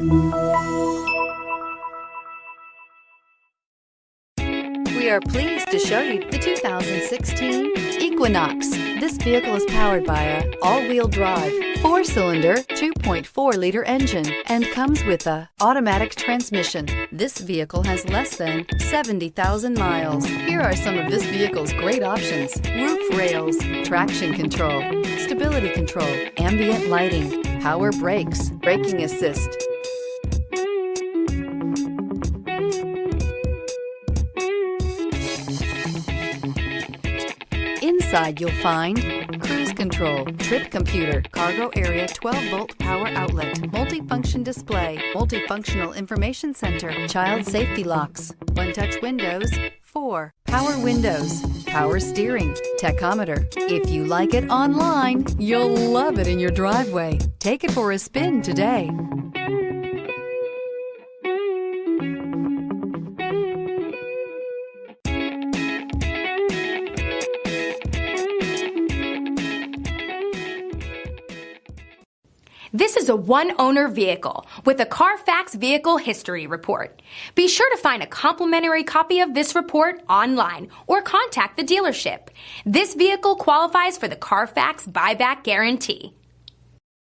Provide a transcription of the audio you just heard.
We are pleased to show you the 2016 Equinox. This vehicle is powered by a all-wheel drive, 4-cylinder, 2.4-liter engine and comes with a automatic transmission. This vehicle has less than 70,000 miles. Here are some of this vehicle's great options: roof rails, traction control, stability control, ambient lighting, power brakes, braking assist. Inside you'll find cruise control, trip computer, cargo area 12-volt power outlet, multifunction display, multifunctional information center, child safety locks, one-touch windows, 4 power windows, power steering, tachometer. If you like it online, you'll love it in your driveway. Take it for a spin today. This is a one-owner vehicle with a Carfax Vehicle History Report. Be sure to find a complimentary copy of this report online or contact the dealership. This vehicle qualifies for the Carfax Buyback Guarantee.